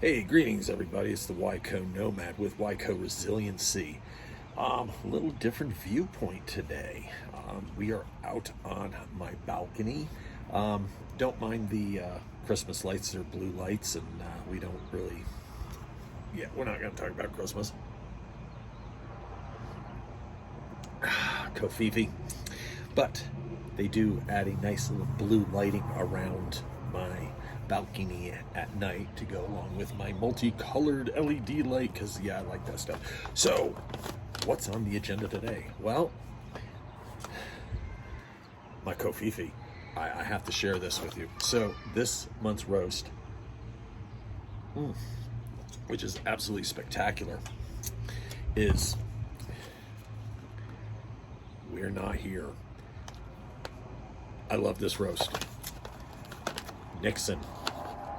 Hey, greetings everybody. It's the YCO Nomad with YCO Resiliency. A little different viewpoint today. We are out on my balcony. Don't mind the Christmas lights. They're blue lights, and we don't really, we're not going to talk about Christmas. Kofifi. But they do add a nice little blue lighting around my balcony at night to go along with my multicolored LED light, because I like that stuff. So what's on the agenda today? Well, my Kofifi. I have to share this with you. So this month's roast, which is absolutely spectacular, is We're Not Here. I love this roast. Nixon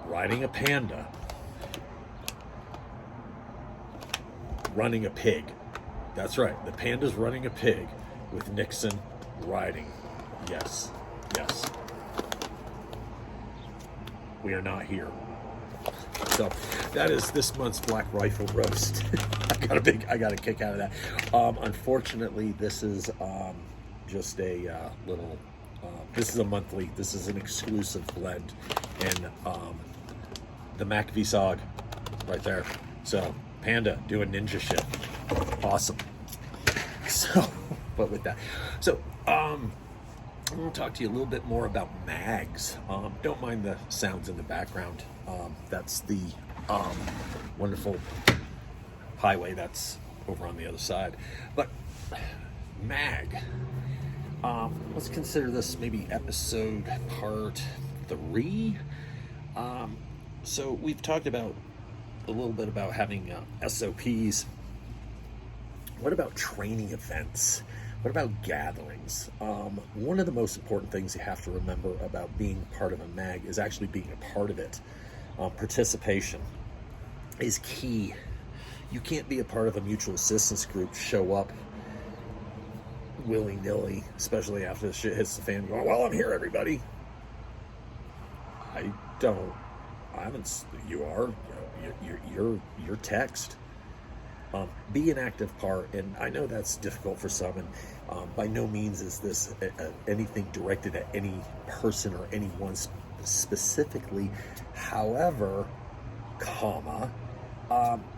riding a panda, running a pig. That's right, the panda's running a pig with Nixon riding. Yes, yes. We are not here. So that is this month's Black Rifle roast. I got a kick out of that. Unfortunately, this is just a little. This is a monthly. This is an exclusive blend, and the Mfg right there. So Panda doing ninja shit. Awesome. So, but with that, so I'm going to talk to you a little bit more about mags. Don't mind the sounds in the background. That's the wonderful highway that's over on the other side. But mag. Let's consider this maybe episode part 3. So we've talked about a little bit about having SOPs. What about training events? What about gatherings? One of the most important things you have to remember about being part of a mag is actually being a part of it. Participation is key. You can't be a part of a mutual assistance group, show up willy-nilly, especially after the shit hits the fan. Go, well, I'm here, everybody. I haven't. You are. You're text. Be an active part, and I know that's difficult for some, and by no means is this anything directed at any person or anyone specifically. However,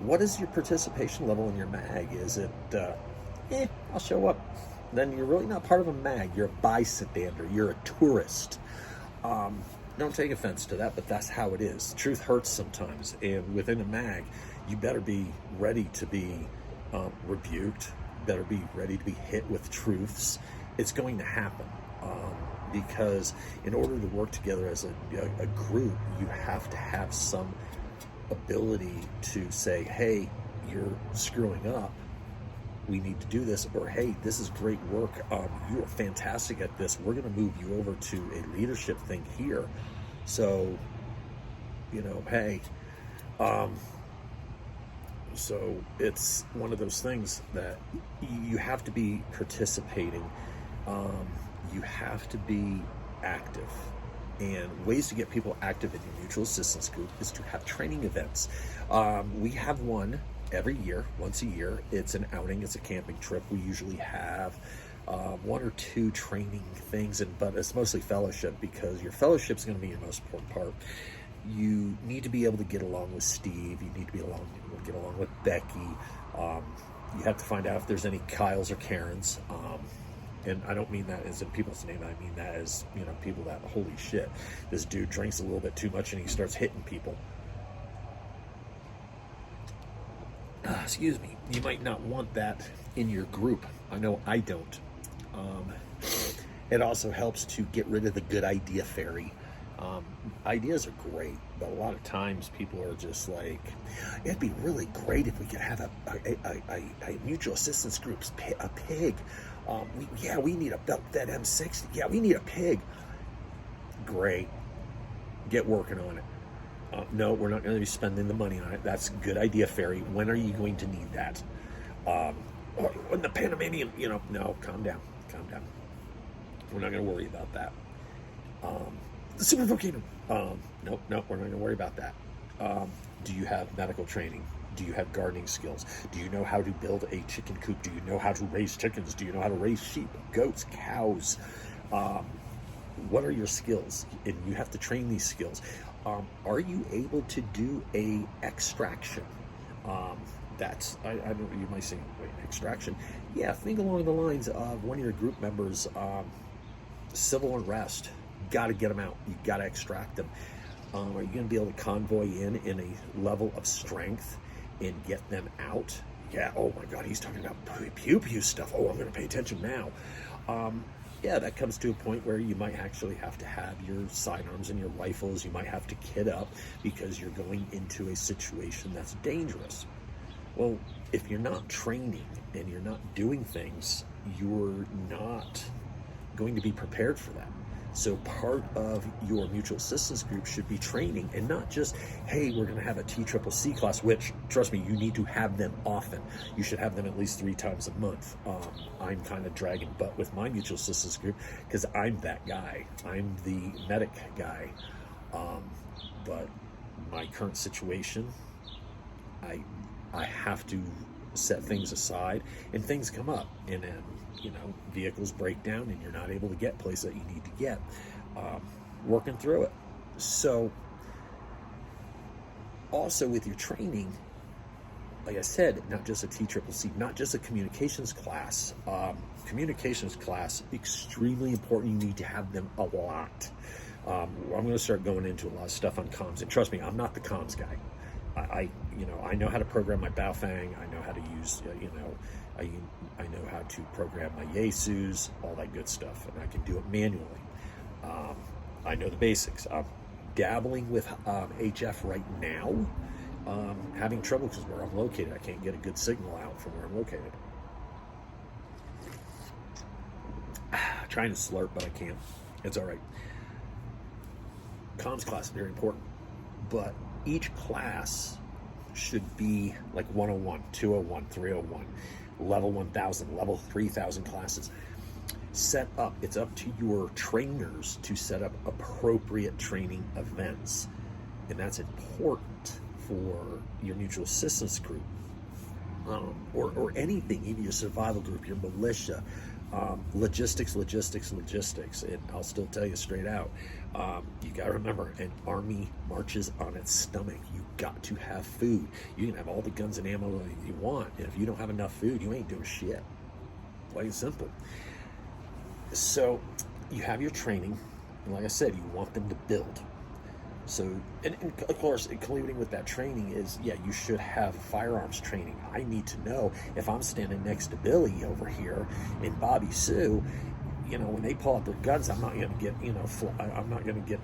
what is your participation level in your mag? Is it, I'll show up? Then you're really not part of a mag. You're a bystander. You're a tourist. Don't take offense to that, but that's how it is. Truth hurts sometimes, and within a mag, you better be ready to be rebuked, better be ready to be hit with truths. It's going to happen, because in order to work together as a group, you have to have some ability to say, hey, you're screwing up, we need to do this, or hey, this is great work, you are fantastic at this, we're going to move you over to a leadership thing here. So, hey, so it's one of those things that you have to be participating, you have to be active. And ways to get people active in your mutual assistance group is to have training events. We have one every year, once a year. It's an outing, it's a camping trip. We usually have 1 or 2 training things, but it's mostly fellowship, because your fellowship is going to be your most important part. You need to be able to get along with Steve. You need to be able to get along with Becky. You have to find out if there's any Kyles or Karens. And I don't mean that as in people's name. I mean that as, people that, holy shit, this dude drinks a little bit too much and he starts hitting people. Excuse me. You might not want that in your group. I know I don't. It also helps to get rid of the good idea fairy. Ideas are great, but a lot of times people are just like, it'd be really great if we could have a mutual assistance group's a pig. We need a belt-fed M60. Yeah, we need a pig. Great. Get working on it. No, we're not going to be spending the money on it. That's a good idea, Fairy. When are you going to need that? When the Panamanian, no, calm down. We're not going to worry about that. The super volcano. Nope, we're not going to worry about that. Do you have medical training? Do you have gardening skills? Do you know how to build a chicken coop? Do you know how to raise chickens? Do you know how to raise sheep, goats, cows? What are your skills? And you have to train these skills. Are you able to do a extraction? I don't know, you might say, wait, extraction? Yeah, think along the lines of one of your group members, civil unrest. Got to get them out. You got to extract them. Are you going to be able to convoy in a level of strength and get them out? Yeah, oh my God, he's talking about pew-pew stuff. Oh, I'm going to pay attention now. Yeah, that comes to a point where you might actually have to have your sidearms and your rifles. You might have to kit up because you're going into a situation that's dangerous. Well, if you're not training and you're not doing things, you're not going to be prepared for that. So part of your mutual assistance group should be training, and not just, hey, we're going to have a TCCC class, which, trust me, you need to have them often. You should have them at least 3 times a month. I'm kind of dragging butt with my mutual assistance group because I'm that guy. I'm the medic guy. But my current situation, I have to set things aside, and things come up, and then vehicles break down and you're not able to get places that you need to get. Working through it. So also with your training, like I said, not just a TCCC, not just a communications class. Communications class, extremely important. You need to have them a lot. I'm going to start going into a lot of stuff on comms, and trust me, I'm not the comms guy. I know how to program my Baofeng. I know how to use, I know how to program my Yaesus, all that good stuff, and I can do it manually. I know the basics. I'm dabbling with HF right now, having trouble because where I'm located, I can't get a good signal out from where I'm located. Trying to slurp, but I can't. It's all right. Comms class is very important, but each class should be like 101, 201, 301, level 1000, level 3000 classes. Set up, it's up to your trainers to set up appropriate training events. And that's important for your mutual assistance group, or anything, even your survival group, your militia. Logistics. And I'll still tell you straight out, you got to remember, an army marches on its stomach. You got to have food. You can have all the guns and ammo you want, and if you don't have enough food, you ain't doing shit. Plain and simple. So you have your training, and like I said, you want them to build. So, and of course, including with that training is, yeah, you should have firearms training. I need to know if I'm standing next to Billy over here and Bobby Sue, when they pull out their guns, I'm not going to get, I'm not going to get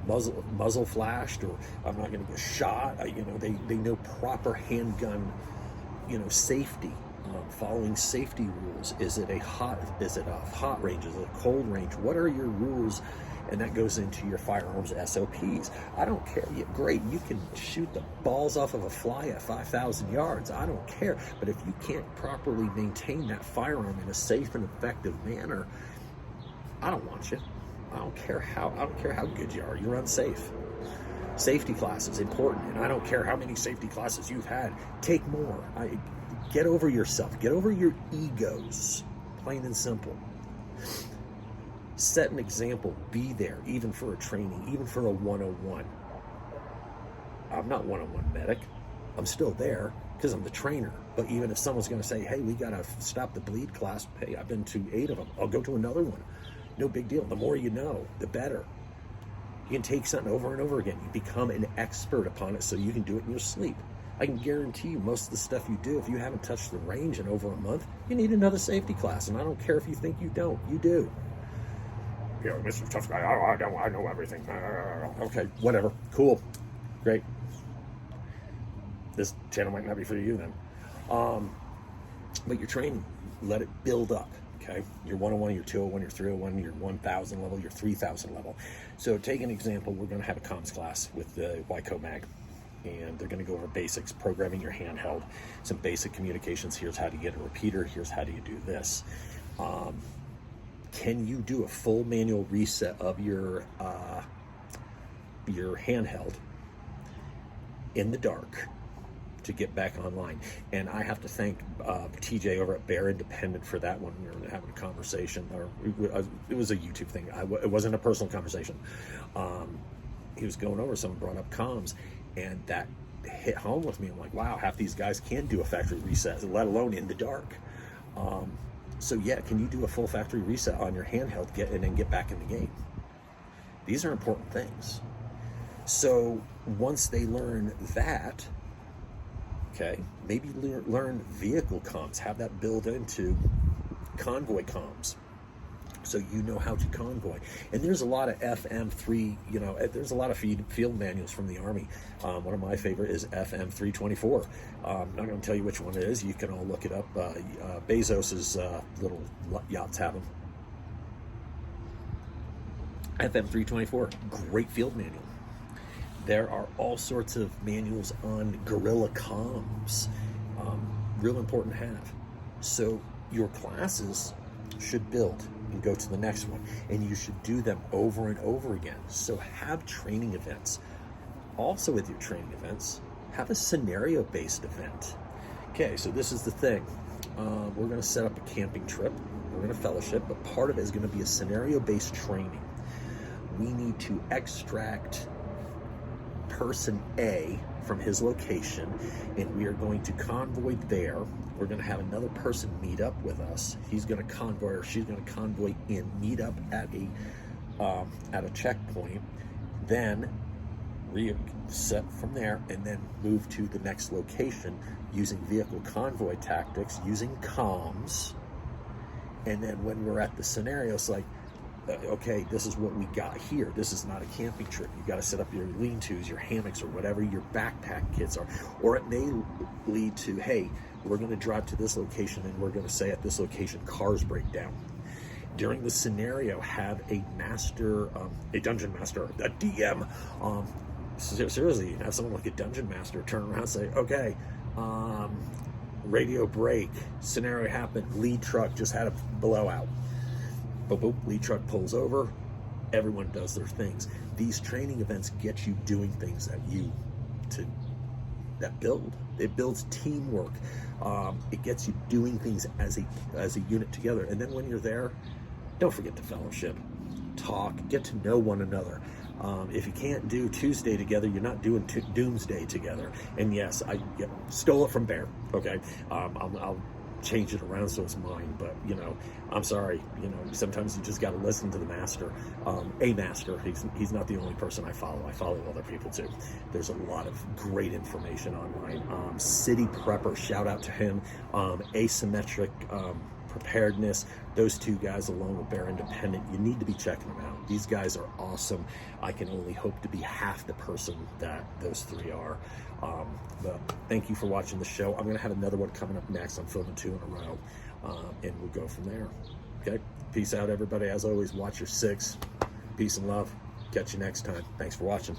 muzzle flashed, or I'm not going to get shot. They know proper handgun, safety. Following safety rules. Is it a hot range? Is it a cold range? What are your rules? And that goes into your firearms SOPs. I don't care. Great, you can shoot the balls off of a fly at 5,000 yards. I don't care. But if you can't properly maintain that firearm in a safe and effective manner, I don't want you. I don't care how good you are. You're unsafe. Safety class is important, and I don't care how many safety classes you've had. Take more. Get over yourself. Get over your egos. Plain and simple. Set an example. Be there, even for a training, even for a 101. I'm not 101 medic. I'm still there because I'm the trainer. But even if someone's going to say, hey, we got to stop the bleed class, hey, I've been to 8 of them. I'll go to another one. No big deal. The more you know, the better. You can take something over and over again. You become an expert upon it so you can do it in your sleep. I can guarantee you most of the stuff you do, if you haven't touched the range in over a month, you need another safety class. And I don't care if you think you don't. You do. Mr. Tough Guy, I know everything. Okay, whatever. Cool. Great. This channel might not be for you then. But your training, let it build up. Okay, your 101, your 201, your 301, your 1,000 level, your 3,000 level. So take an example. We're going to have a comms class with the YHWH mag. And they're going to go over basics, programming your handheld, some basic communications. Here's how to get a repeater. Here's how do you do this. Can you do a full manual reset of your handheld in the dark to get back online. And I have to thank TJ over at Bear Independent for that one. We were having a conversation, or it was a YouTube thing. It wasn't a personal conversation. He was going over, someone brought up comms, and that hit home with me. I'm like, wow, half these guys can do a factory reset, let alone in the dark. So yeah, can you do a full factory reset on your handheld, and then get back in the game? These are important things. So once they learn that, okay, maybe learn vehicle comms, have that build into convoy comms, so you know how to convoy. And there's a lot of FM3, there's a lot of field manuals from the Army. One of my favorite is FM324. I'm not going to tell you which one it is. You can all look it up. Bezos's little yachts have them. FM324, great field manual. There are all sorts of manuals on guerrilla comms, real important to have. So your classes should build and go to the next one, and you should do them over and over again. So have training events. Also with your training events, have a scenario-based event. Okay, so this is the thing. We're going to set up a camping trip. We're going to fellowship, but part of it is going to be a scenario-based training. We need to extract person A from his location, and we are going to convoy there. We're going to have another person meet up with us. He's going to convoy, or she's going to convoy in, meet up at a checkpoint, then reset from there, and then move to the next location using vehicle convoy tactics, using comms. And then when we're at the scenario, it's like, okay, this is what we got here. This is not a camping trip. You got to set up your lean-tos, your hammocks, or whatever your backpack kits are. Or it may lead to, hey, we're going to drive to this location, and we're going to say at this location cars break down. During the scenario, have a master, a dungeon master, a DM. Seriously, have someone like a dungeon master turn around and say, okay, radio break, scenario happened, lead truck just had a blowout. Boop, boop, lead truck pulls over, everyone does their things. These training events get you doing things that build. It builds teamwork. It gets you doing things as a unit together. And then when you're there, don't forget the fellowship. Talk, get to know one another. If you can't do Tuesday together, you're not doing Doomsday together. And yes, I stole it from Bear. Okay, I'll change it around so it's mine, but I'm sorry, sometimes you just got to listen to the master. A master, he's not the only person I follow other people too. There's a lot of great information online. City Prepper, shout out to him. Asymmetric Preparedness, those two guys along with Bear Independent, you need to be checking them out. These guys are awesome. I can only hope to be half the person that those three are. But thank you for watching the show. I'm going to have another one coming up next. I'm filming 2 in a row, and we'll go from there. Okay, peace out, everybody. As always, watch your 6. Peace and love. Catch you next time. Thanks for watching.